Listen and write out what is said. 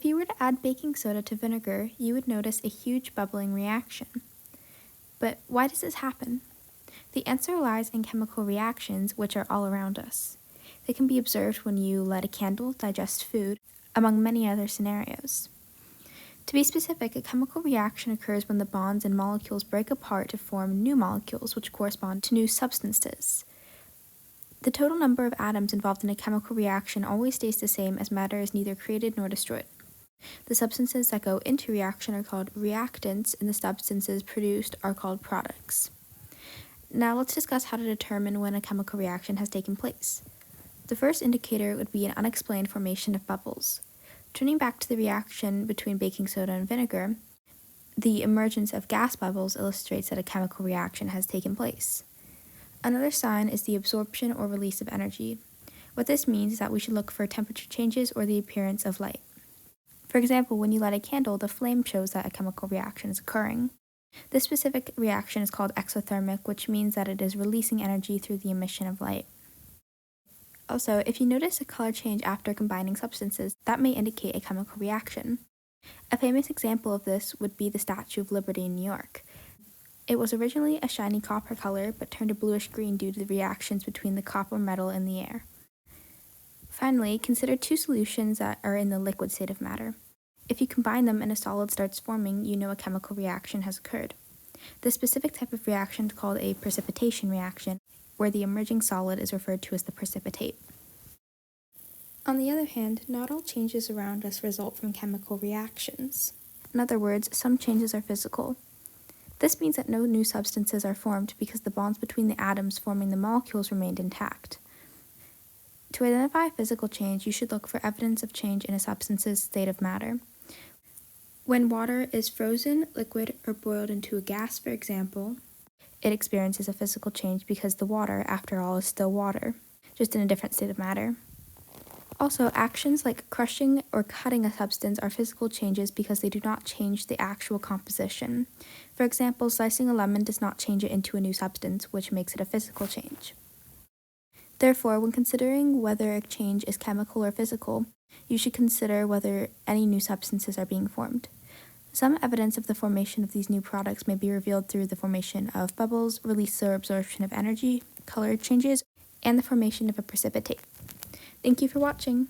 If you were to add baking soda to vinegar, you would notice a huge bubbling reaction. But why does this happen? The answer lies in chemical reactions, which are all around us. They can be observed when you light a candle, digest food, among many other scenarios. To be specific, a chemical reaction occurs when the bonds in molecules break apart to form new molecules, which correspond to new substances. The total number of atoms involved in a chemical reaction always stays the same as matter is neither created nor destroyed. The substances that go into reaction are called reactants, and the substances produced are called products. Now let's discuss how to determine when a chemical reaction has taken place. The first indicator would be an unexplained formation of bubbles. Turning back to the reaction between baking soda and vinegar, the emergence of gas bubbles illustrates that a chemical reaction has taken place. Another sign is the absorption or release of energy. What this means is that we should look for temperature changes or the appearance of light. For example, when you light a candle, the flame shows that a chemical reaction is occurring. This specific reaction is called exothermic, which means that it is releasing energy through the emission of light. Also, if you notice a color change after combining substances, that may indicate a chemical reaction. A famous example of this would be the Statue of Liberty in New York. It was originally a shiny copper color, but turned a bluish green due to the reactions between the copper metal in the air. Finally, consider two solutions that are in the liquid state of matter. If you combine them and a solid starts forming, you know a chemical reaction has occurred. This specific type of reaction is called a precipitation reaction, where the emerging solid is referred to as the precipitate. On the other hand, not all changes around us result from chemical reactions. In other words, some changes are physical. This means that no new substances are formed because the bonds between the atoms forming the molecules remained intact. To identify a physical change, you should look for evidence of change in a substance's state of matter. When water is frozen, liquid, or boiled into a gas, for example, it experiences a physical change because the water, after all, is still water, just in a different state of matter. Also, actions like crushing or cutting a substance are physical changes because they do not change the actual composition. For example, slicing a lemon does not change it into a new substance, which makes it a physical change. Therefore, when considering whether a change is chemical or physical, you should consider whether any new substances are being formed. Some evidence of the formation of these new products may be revealed through the formation of bubbles, release or absorption of energy, color changes, and the formation of a precipitate. Thank you for watching.